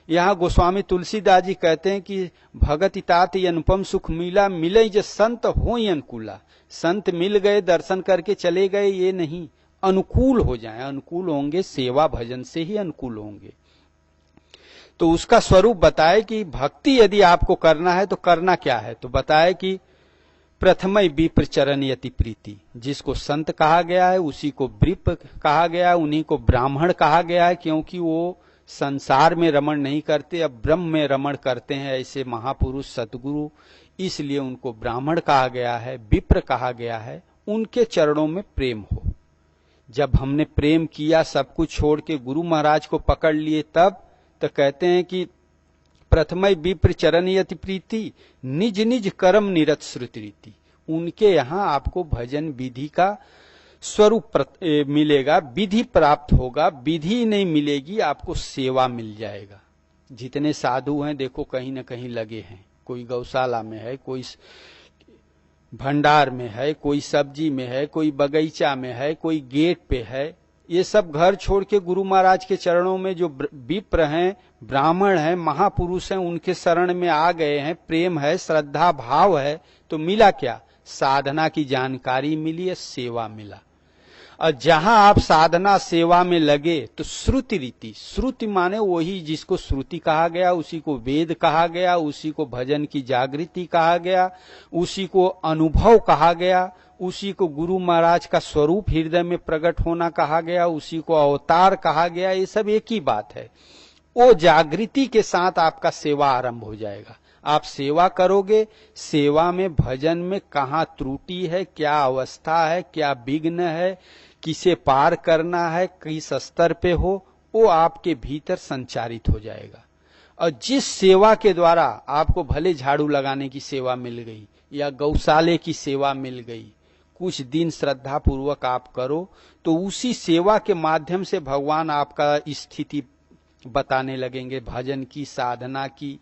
यहाँ गोस्वामी तुलसीदास जी कहते हैं कि भगति ताति अनुपम सुख मिला, मिले जो संत हो ही अनुकूला। संत मिल गए, दर्शन करके चले गए, ये नहीं, अनुकूल हो जाएं। अनुकूल होंगे, सेवा भजन से ही अनुकूल होंगे। तो उसका स्वरूप बताए कि भक्ति यदि आपको करना है तो करना क्या है। तो बताए कि प्रथमय विप्र चरण यति प्रीति। जिसको संत कहा गया है उसी को विप्र कहा गया है, उन्हीं को ब्राह्मण कहा गया है, क्योंकि वो संसार में रमण नहीं करते, अब ब्रह्म में रमण करते हैं ऐसे महापुरुष सतगुरु, इसलिए उनको ब्राह्मण कहा गया है, विप्र कहा गया है। उनके चरणों में प्रेम हो। जब हमने प्रेम किया, सब कुछ छोड़ के गुरु महाराज को पकड़ लिए, तब तो कहते हैं कि प्रथमय विप्र चरण यति प्रीति, निज निज कर्म निरत श्रुति रीति। उनके यहाँ आपको भजन विधि का स्वरूप मिलेगा, विधि प्राप्त होगा। विधि नहीं मिलेगी, आपको सेवा मिल जाएगा। जितने साधु हैं देखो कहीं न कहीं लगे हैं, कोई गौशाला में है, कोई भंडार में है, कोई सब्जी में है, कोई बगीचा में है, कोई गेट पे है। ये सब घर छोड़ के गुरु महाराज के चरणों में जो विप्र हैं, ब्राह्मण हैं, महापुरुष हैं, उनके शरण में आ गए हैं। प्रेम है, श्रद्धा भाव है, तो मिला क्या? साधना की जानकारी मिली है, सेवा मिला। और जहां आप साधना सेवा में लगे तो श्रुति रीति, श्रुति माने वही जिसको श्रुति कहा गया, उसी को वेद कहा गया, उसी को भजन की जागृति कहा गया, उसी को अनुभव कहा गया, उसी को गुरु महाराज का स्वरूप हृदय में प्रकट होना कहा गया, उसी को अवतार कहा गया। ये सब एक ही बात है। वो जागृति के साथ आपका सेवा आरंभ हो जाएगा। आप सेवा करोगे, सेवा में भजन में कहाँ त्रुटि है, क्या अवस्था है, क्या विघ्न है, किसे पार करना है, किस स्तर पे हो, वो आपके भीतर संचारित हो जाएगा। और जिस सेवा के द्वारा आपको भले झाड़ू लगाने की सेवा मिल गई या गौशाले की सेवा मिल गई, कुछ दिन श्रद्धा पूर्वक आप करो तो उसी सेवा के माध्यम से भगवान आपका स्थिति बताने लगेंगे, भजन की, साधना की,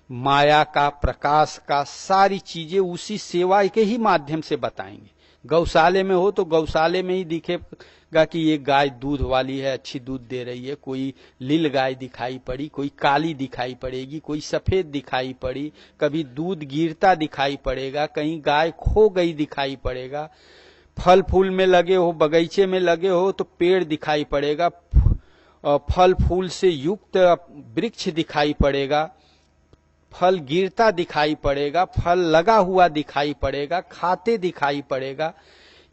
माया का, प्रकाश का, सारी चीजें उसी सेवा के ही माध्यम से बताएंगे। गौशाले में हो तो गौशाले में ही दिखेगा कि ये गाय दूध वाली है, अच्छी दूध दे रही है, कोई लील गाय दिखाई पड़ी, कोई काली दिखाई पड़ेगी, कोई सफेद दिखाई पड़ी, कभी दूध गिरता दिखाई पड़ेगा, कहीं गाय खो गई दिखाई पड़ेगा। फल फूल में लगे हो, बगीचे में लगे हो तो पेड़ दिखाई पड़ेगा, फल फूल से युक्त वृक्ष दिखाई पड़ेगा, फल गिरता दिखाई पड़ेगा, फल लगा हुआ दिखाई पड़ेगा, खाते दिखाई पड़ेगा।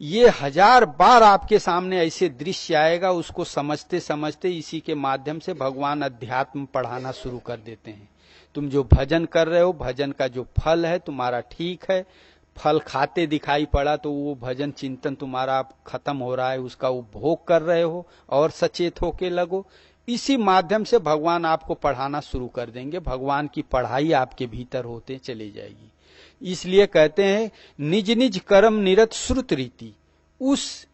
ये 1000 बार आपके सामने ऐसे दृश्य आएगा। उसको समझते समझते इसी के माध्यम से भगवान अध्यात्म पढ़ाना शुरू कर देते हैं। तुम जो भजन कर रहे हो, भजन का जो फल है तुम्हारा ठीक है, फल खाते दिखाई पड़ा तो वो भजन चिंतन तुम्हारा खत्म हो रहा है, उसका उपभोग कर रहे हो और सचेत होके लगो। इसी माध्यम से भगवान आपको पढ़ाना शुरू कर देंगे। भगवान की पढ़ाई आपके भीतर होते चली जाएगी। इसलिए कहते हैं निज निज कर्म निरत श्रुत रीति, उस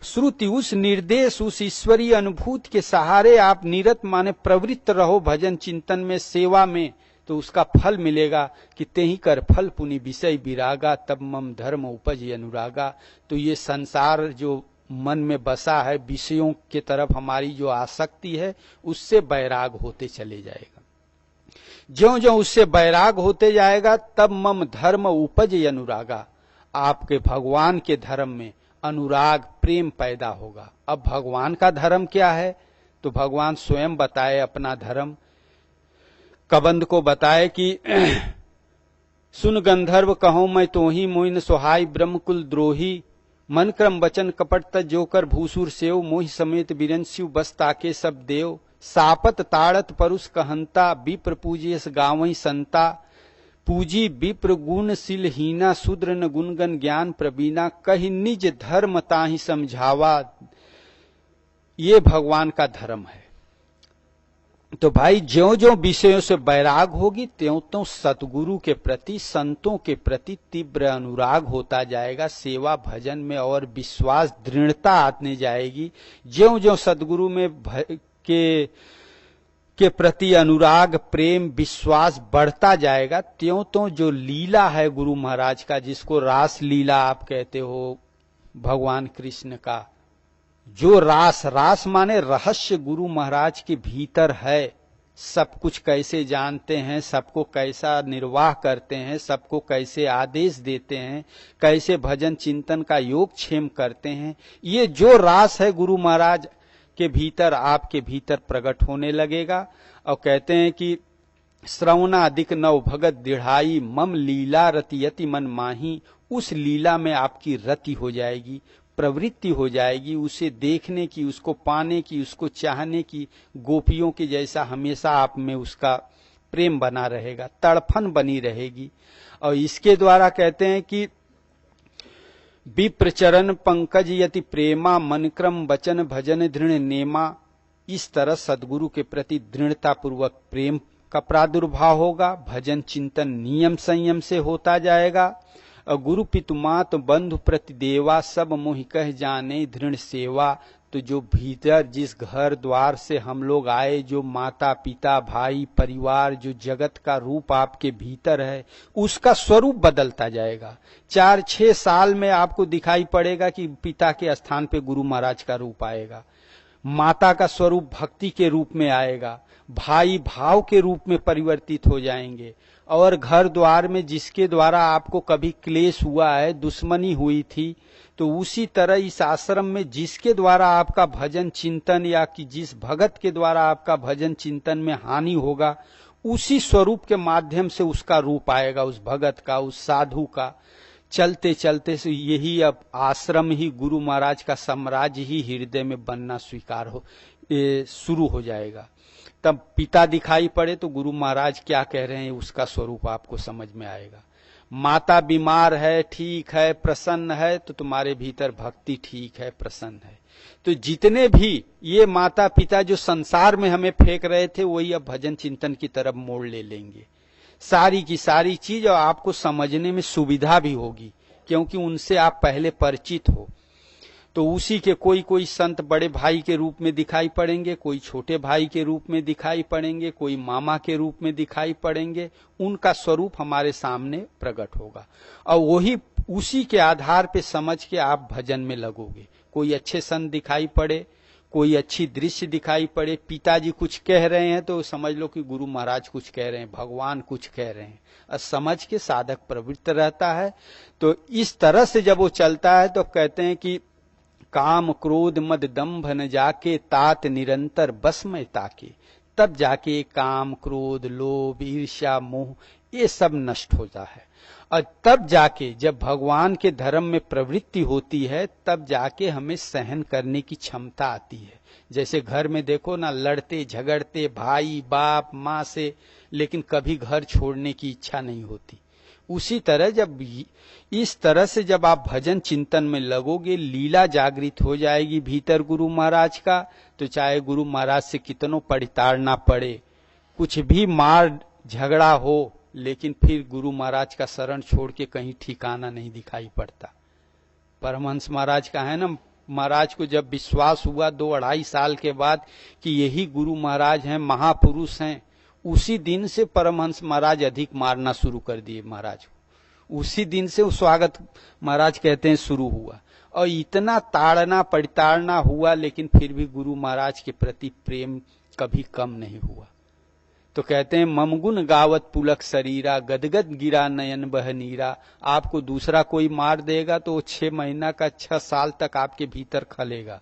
श्रुति, उस निर्देश, उस ईश्वरीय अनुभूति के सहारे आप निरत माने प्रवृत्त रहो भजन चिंतन में, सेवा में, तो उसका फल मिलेगा कि तेहि कर फल पुनि विषय विरागा, तब मम धर्म उपज अनुरागा। तो ये संसार जो मन में बसा है, विषयों के तरफ हमारी जो आसक्ति है, उससे बैराग होते चले जाएगा। ज्यों ज्यों उससे बैराग होते जाएगा तब मम धर्म उपज अनुरागा, आपके भगवान के धर्म में अनुराग प्रेम पैदा होगा। अब भगवान का धर्म क्या है तो भगवान स्वयं बताए अपना धर्म। कबंध को बताए कि सुन गंधर्व कहो मैं तोही, मोइन सोहाय ब्रह्मकुल द्रोही, मन क्रम वचन कपट तज जोकर भूसुर सेव, मोहि समेत बिरंस्यु बस ताके सब देव, सापत ताड़त परुष कहंता, विप्र पूजियस गावई संता, पूजी विप्र गुणशील हीना, शूद्र न गुणगन ज्ञान प्रवीणा, कहि निज धर्म ताहि समझावा। ये भगवान का धर्म है। तो भाई ज्यों ज्यों विषयों से बैराग होगी त्यों त्यों सतगुरु के प्रति, संतों के प्रति तीव्र अनुराग होता जाएगा। सेवा भजन में और विश्वास दृढ़ता आने जाएगी। ज्यों ज्यों सतगुरु में के प्रति अनुराग प्रेम विश्वास बढ़ता जाएगा, त्यों त्यों जो लीला है गुरु महाराज का, जिसको रास लीला आप कहते हो भगवान कृष्ण का, जो रास माने रहस्य गुरु महाराज के भीतर है। सब कुछ कैसे जानते हैं, सबको कैसा निर्वाह करते हैं, सबको कैसे आदेश देते हैं, कैसे भजन चिंतन का योग क्षेम करते हैं, ये जो रास है गुरु महाराज के भीतर, आपके भीतर प्रकट होने लगेगा। और कहते हैं कि श्रवणादिक नव भगत दृढ़ाई, मम लीला रतियति मन माही, उस लीला में आपकी रति हो जाएगी, प्रवृत्ति हो जाएगी, उसे देखने की, उसको पाने की, उसको चाहने की। गोपियों के जैसा हमेशा आप में उसका प्रेम बना रहेगा, तड़फन बनी रहेगी। और इसके द्वारा कहते हैं कि विप्र चरण पंकज यति प्रेमा, मन क्रम वचन भजन दृढ़ नेमा। इस तरह सदगुरु के प्रति दृढ़ता पूर्वक प्रेम का प्रादुर्भाव होगा। भजन चिंतन नियम संयम से होता जाएगा। गुरु पितु मात बंधु प्रति देवा, सब मोहि कह जाने दृढ़ सेवा। तो जो भीतर जिस घर द्वार से हम लोग आए, जो माता पिता भाई परिवार, जो जगत का रूप आपके भीतर है, उसका स्वरूप बदलता जाएगा। 4-6 साल में आपको दिखाई पड़ेगा कि पिता के स्थान पे गुरु महाराज का रूप आएगा, माता का स्वरूप भक्ति के रूप में आएगा, भाई भाव के रूप में परिवर्तित हो जाएंगे, और घर द्वार में जिसके द्वारा आपको कभी क्लेश हुआ है, दुश्मनी हुई थी, तो उसी तरह इस आश्रम में जिसके द्वारा आपका भजन चिंतन या कि जिस भगत के द्वारा आपका भजन चिंतन में हानि होगा, उसी स्वरूप के माध्यम से उसका रूप आएगा, उस भगत का, उस साधु का। चलते चलते से यही अब आश्रम ही गुरु महाराज का साम्राज्य ही हृदय में बनना स्वीकार हो शुरू हो जाएगा। तब पिता दिखाई पड़े तो गुरु महाराज क्या कह रहे हैं उसका स्वरूप आपको समझ में आएगा। माता बीमार है, ठीक है, प्रसन्न है, तो तुम्हारे भीतर भक्ति ठीक है, प्रसन्न है। तो जितने भी ये माता पिता जो संसार में हमें फेंक रहे थे, वही अब भजन चिंतन की तरफ मोड़ ले लेंगे, सारी की सारी चीज, और आपको समझने में सुविधा भी होगी क्योंकि उनसे आप पहले परिचित हो। तो उसी के कोई कोई संत बड़े भाई के रूप में दिखाई पड़ेंगे, कोई छोटे भाई के रूप में दिखाई पड़ेंगे, कोई मामा के रूप में दिखाई पड़ेंगे। उनका स्वरूप हमारे सामने प्रकट होगा और वही उसी के आधार पे समझ के आप भजन में लगोगे। कोई अच्छे संत दिखाई पड़े, कोई अच्छी दृश्य दिखाई पड़े, पिताजी कुछ कह रहे हैं तो समझ लो कि गुरु महाराज कुछ कह रहे हैं, भगवान कुछ कह रहे हैं, और समझ के साधक प्रवृत्त रहता है। तो इस तरह से जब वो चलता है तो कहते हैं कि काम क्रोध मद दंभ न जाके तात निरंतर बस में ताके, तब जाके काम क्रोध लोभ ईर्ष्या मोह ये सब नष्ट होता है। और तब जाके जब भगवान के धर्म में प्रवृत्ति होती है, तब जाके हमें सहन करने की क्षमता आती है। जैसे घर में देखो ना, लड़ते झगड़ते भाई बाप माँ से, लेकिन कभी घर छोड़ने की इच्छा नहीं होती। उसी तरह जब इस तरह से जब आप भजन चिंतन में लगोगे, लीला जागृत हो जाएगी भीतर गुरु महाराज का, तो चाहे गुरु महाराज से कितनों परिताड़ना पड़े, कुछ भी मार झगड़ा हो, लेकिन फिर गुरु महाराज का शरण छोड़ के कहीं ठिकाना नहीं दिखाई पड़ता। परमहंस महाराज का है ना, महाराज को जब विश्वास हुआ 2-2.5 साल के बाद कि यही गुरु महाराज हैं, महापुरुष हैं, उसी दिन से परमहंस महाराज अधिक मारना शुरू कर दिए महाराज को। उसी दिन से स्वागत महाराज कहते हैं शुरू हुआ, और इतना ताड़ना परिताड़ना हुआ, लेकिन फिर भी गुरु महाराज के प्रति प्रेम कभी कम नहीं हुआ। तो कहते हैं ममगुन गावत पुलक शरीरा, गदगद गिरा नयन बह नीरा। आपको दूसरा कोई मार देगा तो 6 महीना का 6 साल तक आपके भीतर खलेगा,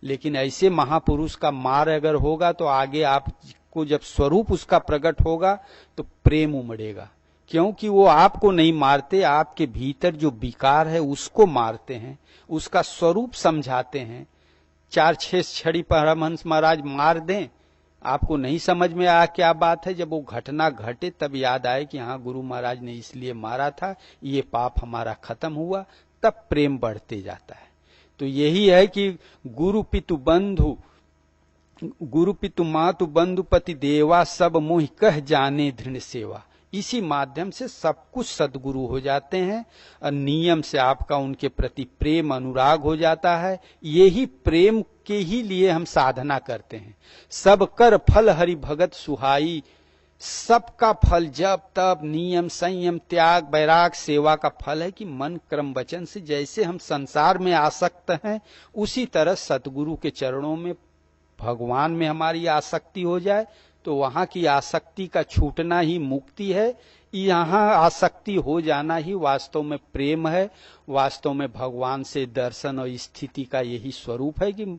लेकिन ऐसे महापुरुष का मार अगर होगा तो आगे आपको जब स्वरूप उसका प्रकट होगा तो प्रेम उमड़ेगा, क्योंकि वो आपको नहीं मारते, आपके भीतर जो विकार है उसको मारते हैं, उसका स्वरूप समझाते हैं। 4-6 छड़ी परमहंस महाराज मार दें, आपको नहीं समझ में आया क्या बात है, जब वो घटना घटे तब याद आए कि हाँ गुरु महाराज ने इसलिए मारा था, ये पाप हमारा खत्म हुआ, तब प्रेम बढ़ते जाता है। तो यही है कि गुरु पितु बंधु, गुरु पितु मातु बंधु पति देवा, सब मोहि कह जाने दृढ़ सेवा। इसी माध्यम से सब कुछ सद्गुरु हो जाते हैं और नियम से आपका उनके प्रति प्रेम अनुराग हो जाता है। यही प्रेम के ही लिए हम साधना करते हैं। सब कर फल हरि भगत सुहाई, सबका फल जप तप नियम संयम त्याग वैराग सेवा का फल है कि मन क्रम वचन से जैसे हम संसार में आसक्त हैं, उसी तरह सतगुरु के चरणों में भगवान में हमारी आसक्ति हो जाए, तो वहां की आसक्ति का छूटना ही मुक्ति है। यहाँ आसक्ति हो जाना ही वास्तव में प्रेम है, वास्तव में भगवान से दर्शन और स्थिति का यही स्वरूप है कि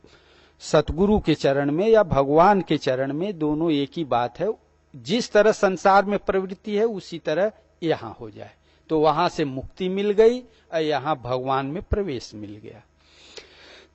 सतगुरु के चरण में या भगवान के चरण में दोनों एक ही बात है। जिस तरह संसार में प्रवृत्ति है उसी तरह यहाँ हो जाए, तो वहां से मुक्ति मिल गई और यहाँ भगवान में प्रवेश मिल गया।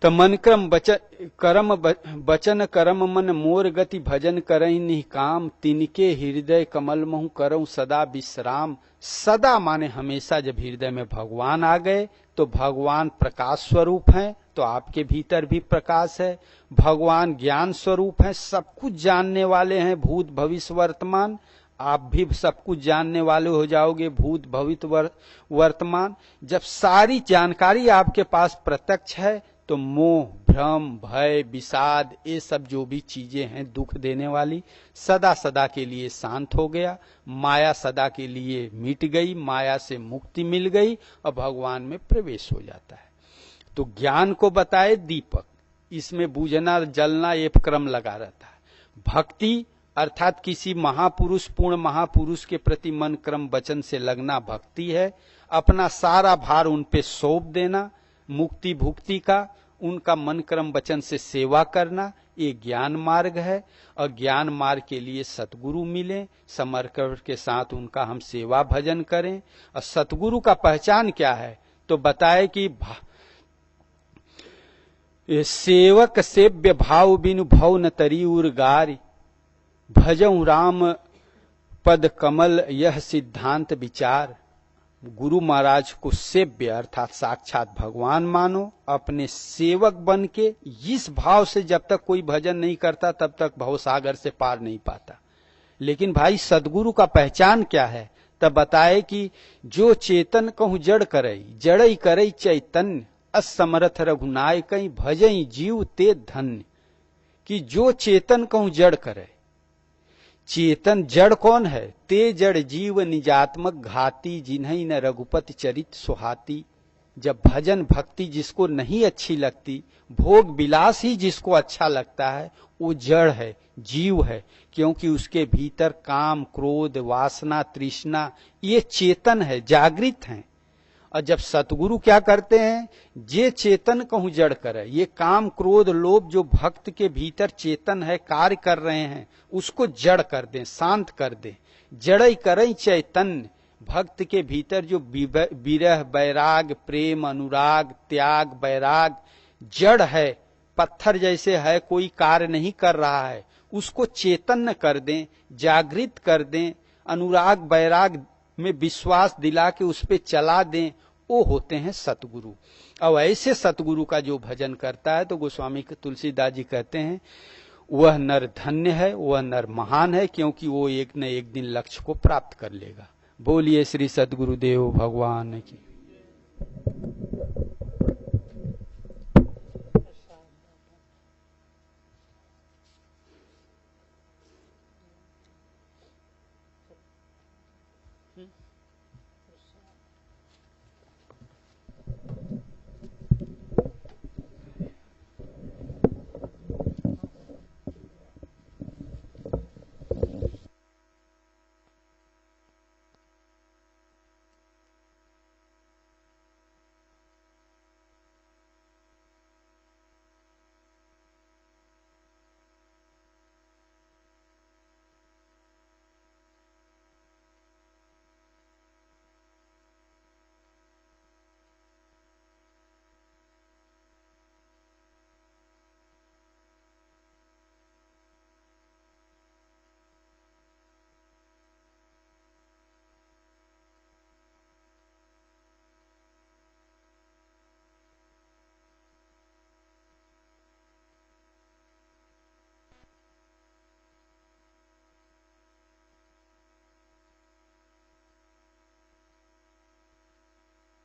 तो मन क्रम बचन करम मन मोर गति भजन करई निकाम, तिनके हृदय कमल महु करऊं सदा विश्राम। सदा माने हमेशा जब हृदय में भगवान आ गए तो भगवान प्रकाश स्वरूप हैं, तो आपके भीतर भी प्रकाश है। भगवान ज्ञान स्वरूप है, सब कुछ जानने वाले हैं, भूत भविष्य वर्तमान। आप भी सब कुछ जानने वाले हो जाओगे, भूत भविष्य वर्तमान। जब सारी जानकारी आपके पास प्रत्यक्ष है तो मोह भ्रम भय विषाद ये सब जो भी चीजें हैं दुख देने वाली, सदा सदा के लिए शांत हो गया। माया सदा के लिए मिट गई, माया से मुक्ति मिल गई और भगवान में प्रवेश हो जाता है। तो ज्ञान को बताए दीपक, इसमें बूझना जलना एक क्रम लगा रहता है। भक्ति अर्थात किसी महापुरुष, पूर्ण महापुरुष के प्रति मन क्रम वचन से लगना भक्ति है। अपना सारा भार उन पे सौंप देना, मुक्ति भुक्ति का, उनका मन क्रम वचन से सेवा करना, ये ज्ञान मार्ग है। और ज्ञान मार्ग के लिए सतगुरु मिले, समर्पण के साथ उनका हम सेवा भजन करें। और सतगुरु का पहचान क्या है तो बताए कि सेवक सेव्य भाव बिनु भव न तरी उर्गारी, भजऊ राम पद कमल यह सिद्धांत विचार। गुरु महाराज को सेव्य अर्थात साक्षात भगवान मानो, अपने सेवक बन के इस भाव से जब तक कोई भजन नहीं करता तब तक भवसागर से पार नहीं पाता। लेकिन भाई सदगुरु का पहचान क्या है तब बताए कि जो चेतन कहूं जड़ करई, जड़ई करई चैतन्य, असमर्थ रघुनाय कहीं भजई जीव ते धन्य। कि जो चेतन कहूं जड़ करे, चेतन जड़ कौन है? ते जड़ जीव निजात्मक घाती, जिन्हीं न रघुपति चरित सुहाती। जब भजन भक्ति जिसको नहीं अच्छी लगती, भोग विलास ही जिसको अच्छा लगता है, वो जड़ है, जीव है। क्योंकि उसके भीतर काम, क्रोध, वासना, तृष्णा ये चेतन है, जागृत हैं। और जब सतगुरु क्या करते हैं, जे चेतन कहूं जड़ करे, ये काम, क्रोध, लोभ जो भक्त के भीतर चेतन है, कार्य कर रहे हैं, उसको जड़ कर दें, शांत कर दें। जड़ई करई चैतन्य, भक्त के भीतर जो विरह, बैराग, प्रेम, अनुराग, त्याग, बैराग जड़ है, पत्थर जैसे है, कोई कार्य नहीं कर रहा है, उसको चेतन कर दें, जागृत कर दें, अनुराग बैराग में विश्वास दिला के उस पे चला दें, वो होते हैं सतगुरु। और ऐसे सतगुरु का जो भजन करता है तो गोस्वामी तुलसीदास जी कहते हैं वह नर धन्य है, वह नर महान है, क्योंकि वो एक न एक दिन लक्ष्य को प्राप्त कर लेगा। बोलिए श्री सतगुरुदेव भगवान की।